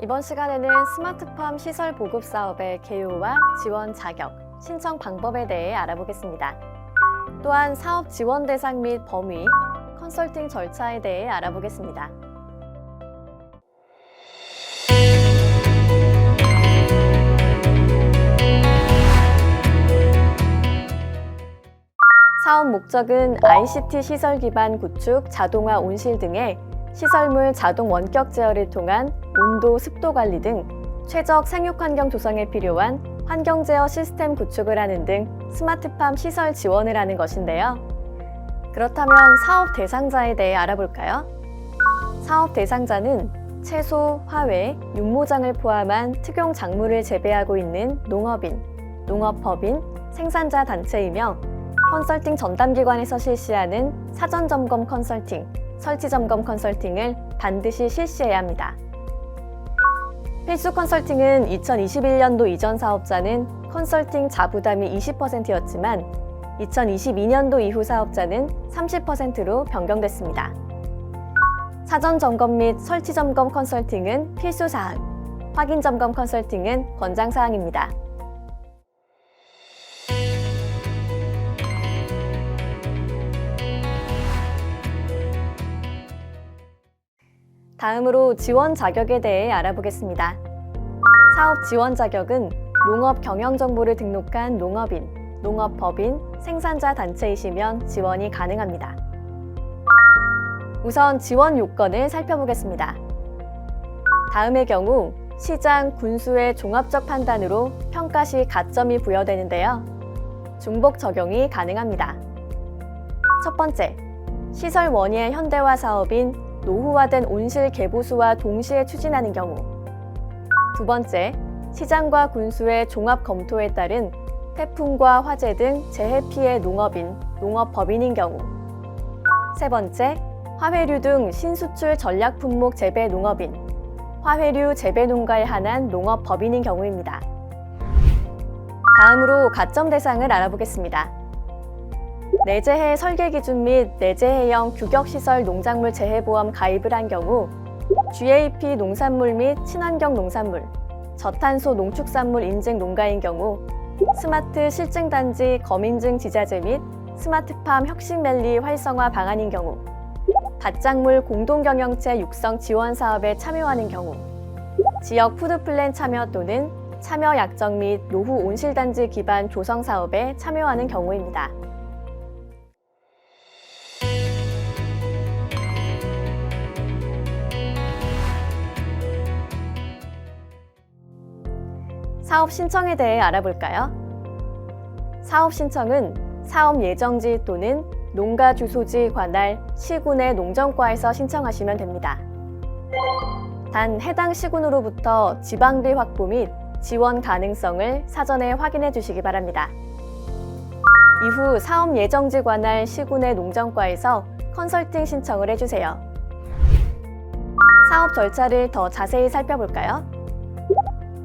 이번 시간에는 스마트팜 시설 보급 사업의 개요와 지원 자격, 신청 방법에 대해 알아보겠습니다. 또한 사업 지원 대상 및 범위, 컨설팅 절차에 대해 알아보겠습니다. 사업 목적은 ICT 시설 기반 구축, 자동화 온실 등의 시설물 자동 원격 제어를 통한 온도, 습도 관리 등 최적 생육 환경 조성에 필요한 환경 제어 시스템 구축을 하는 등 스마트팜 시설 지원을 하는 것인데요. 그렇다면 사업 대상자에 대해 알아볼까요? 사업 대상자는 채소, 화훼, 윤모장을 포함한 특용 작물을 재배하고 있는 농업인, 농업법인, 생산자 단체이며 컨설팅 전담기관에서 실시하는 사전 점검 컨설팅, 설치 점검 컨설팅을 반드시 실시해야 합니다. 필수 컨설팅은 2021년도 이전 사업자는 컨설팅 자부담이 20%였지만 2022년도 이후 사업자는 30%로 변경됐습니다. 사전 점검 및 설치 점검 컨설팅은 필수 사항, 확인 점검 컨설팅은 권장 사항입니다. 다음으로 지원 자격에 대해 알아보겠습니다. 사업 지원 자격은 농업 경영 정보를 등록한 농업인, 농업법인, 생산자 단체이시면 지원이 가능합니다. 우선 지원 요건을 살펴보겠습니다. 다음의 경우 시장, 군수의 종합적 판단으로 평가 시 가점이 부여되는데요. 중복 적용이 가능합니다. 첫 번째, 시설 원예 현대화 사업인 노후화된 온실 개보수와 동시에 추진하는 경우. 두 번째, 시장과 군수의 종합 검토에 따른 태풍과 화재 등 재해 피해 농업인, 농업법인인 경우. 세 번째, 화훼류 등 신수출 전략 품목 재배 농업인, 화훼류 재배 농가에 한한 농업법인인 경우입니다. 다음으로 가점 대상을 알아보겠습니다. 내재해 설계 기준 및 내재해형 규격시설 농작물 재해보험 가입을 한 경우 GAP 농산물 및 친환경 농산물, 저탄소 농축산물 인증 농가인 경우 스마트 실증단지 검인증 지자재 및 스마트팜 혁신밸리 활성화 방안인 경우 밭작물 공동경영체 육성 지원 사업에 참여하는 경우 지역 푸드플랜 참여 또는 참여 약정 및 노후 온실단지 기반 조성 사업에 참여하는 경우입니다. 사업 신청에 대해 알아볼까요? 사업 신청은 사업 예정지 또는 농가 주소지 관할 시군의 농정과에서 신청하시면 됩니다. 단 해당 시군으로부터 지방비 확보 및 지원 가능성을 사전에 확인해 주시기 바랍니다. 이후 사업 예정지 관할 시군의 농정과에서 컨설팅 신청을 해주세요. 사업 절차를 더 자세히 살펴볼까요?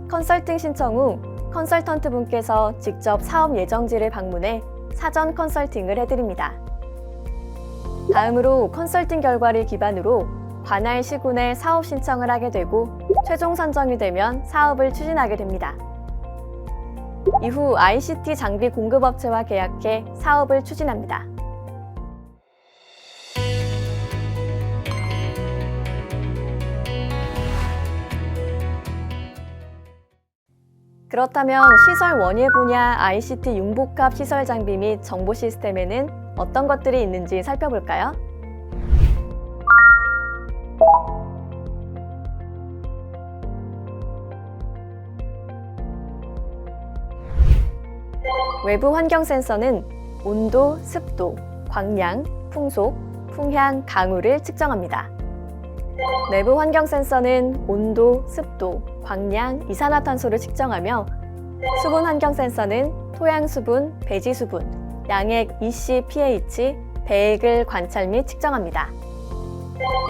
컨설팅 신청 후 컨설턴트 분께서 직접 사업 예정지를 방문해 사전 컨설팅을 해드립니다. 다음으로 컨설팅 결과를 기반으로 관할 시군에 사업 신청을 하게 되고 최종 선정이 되면 사업을 추진하게 됩니다. 이후 ICT 장비 공급업체와 계약해 사업을 추진합니다. 그렇다면 시설 원예 분야 ICT 융복합 시설 장비 및 정보 시스템에는 어떤 것들이 있는지 살펴볼까요? 외부 환경 센서는 온도, 습도, 광량, 풍속, 풍향, 강우를 측정합니다. 내부 환경 센서는 온도, 습도, 광량, 이산화탄소를 측정하며 수분 환경 센서는 토양 수분, 배지 수분, 양액 EC, pH, 배액을 관찰 및 측정합니다.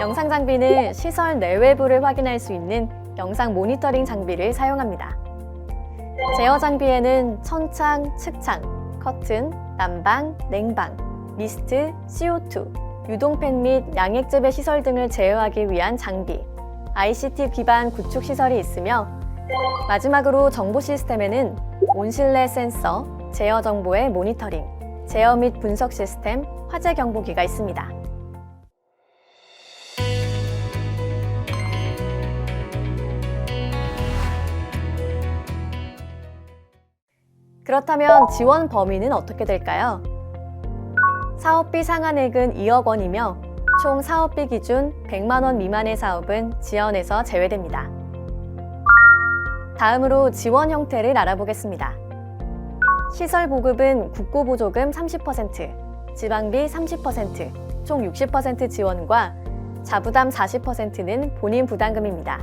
영상 장비는 시설 내외부를 확인할 수 있는 영상 모니터링 장비를 사용합니다. 제어 장비에는 천창, 측창, 커튼, 난방, 냉방, 미스트, CO2, 유동팬 및 양액 재배 시설 등을 제어하기 위한 장비, ICT 기반 구축 시설이 있으며 마지막으로 정보 시스템에는 온실내 센서, 제어 정보의 모니터링, 제어 및 분석 시스템, 화재 경보기가 있습니다. 그렇다면 지원 범위는 어떻게 될까요? 사업비 상한액은 2억 원이며 총 사업비 기준 100만 원 미만의 사업은 지원에서 제외됩니다. 다음으로 지원 형태를 알아보겠습니다. 시설 보급은 국고보조금 30%, 지방비 30%, 총 60% 지원과 자부담 40%는 본인 부담금입니다.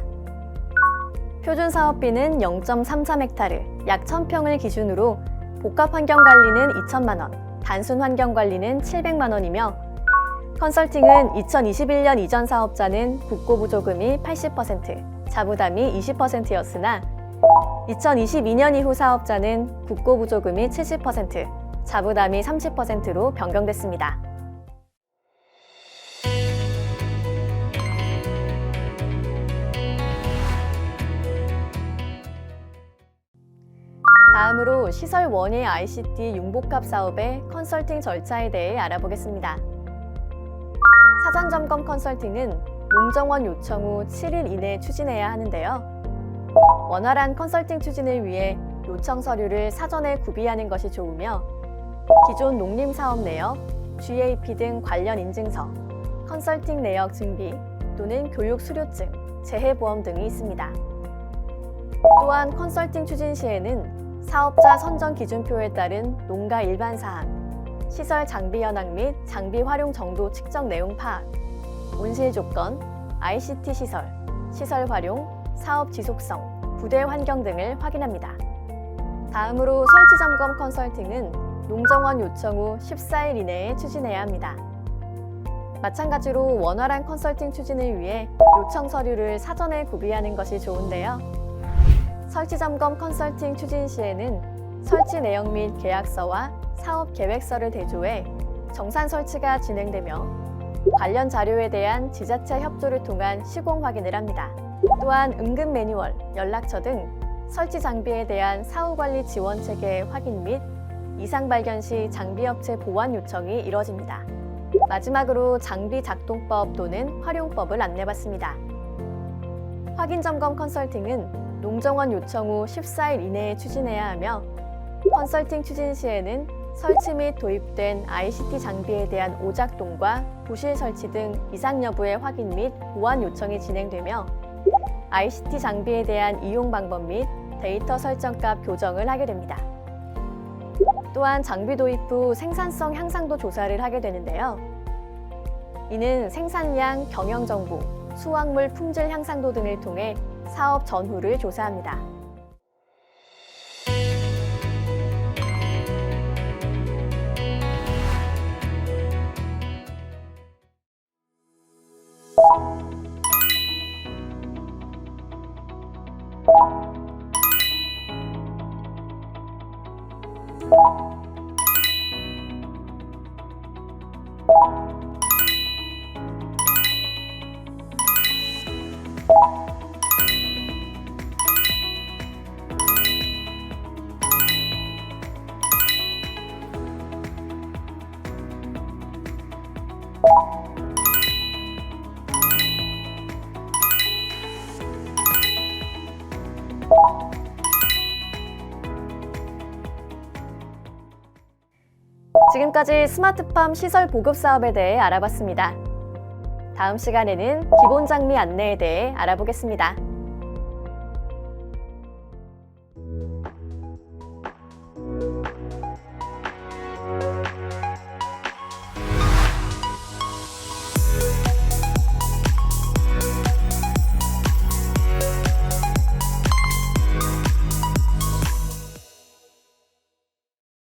표준 사업비는 0.33헥타르, 약 1000평을 기준으로 복합 환경 관리는 2천만 원, 단순 환경 관리는 700만 원이며 컨설팅은 2021년 이전 사업자는 국고보조금이 80%, 자부담이 20%였으나 2022년 이후 사업자는 국고보조금이 70%, 자부담이 30%로 변경됐습니다. 다음으로 시설 원예 ICT 융복합 사업의 컨설팅 절차에 대해 알아보겠습니다. 사전 점검 컨설팅은 농정원 요청 후 7일 이내에 추진해야 하는데요. 원활한 컨설팅 추진을 위해 요청 서류를 사전에 구비하는 것이 좋으며 기존 농림사업 내역, GAP 등 관련 인증서, 컨설팅 내역 증비 또는 교육 수료증, 재해보험 등이 있습니다. 또한 컨설팅 추진 시에는 사업자 선정 기준표에 따른 농가 일반 사항, 시설 장비 현황 및 장비 활용 정도 측정 내용 파악, 온실 조건, ICT 시설, 시설 활용, 사업 지속성, 부대 환경 등을 확인합니다. 다음으로 설치 점검 컨설팅은 농정원 요청 후 14일 이내에 추진해야 합니다. 마찬가지로 원활한 컨설팅 추진을 위해 요청 서류를 사전에 구비하는 것이 좋은데요. 설치 점검 컨설팅 추진 시에는 설치 내역 및 계약서와 사업 계획서를 대조해 정산 설치가 진행되며 관련 자료에 대한 지자체 협조를 통한 시공 확인을 합니다. 또한 응급 매뉴얼, 연락처 등 설치 장비에 대한 사후관리 지원 체계 확인 및 이상 발견 시 장비업체 보완 요청이 이뤄집니다. 마지막으로 장비 작동법 또는 활용법을 안내받습니다. 확인 점검 컨설팅은 농정원 요청 후 14일 이내에 추진해야 하며 컨설팅 추진 시에는 설치 및 도입된 ICT 장비에 대한 오작동과 부실 설치 등 이상 여부의 확인 및 보완 요청이 진행되며 ICT 장비에 대한 이용 방법 및 데이터 설정값 교정을 하게 됩니다. 또한 장비 도입 후 생산성 향상도 조사를 하게 되는데요. 이는 생산량, 경영 정보, 수확물 품질 향상도 등을 통해 사업 전후를 조사합니다. 지금까지 스마트팜 시설 보급 사업에 대해 알아봤습니다. 다음 시간에는 기본 장비 안내에 대해 알아보겠습니다.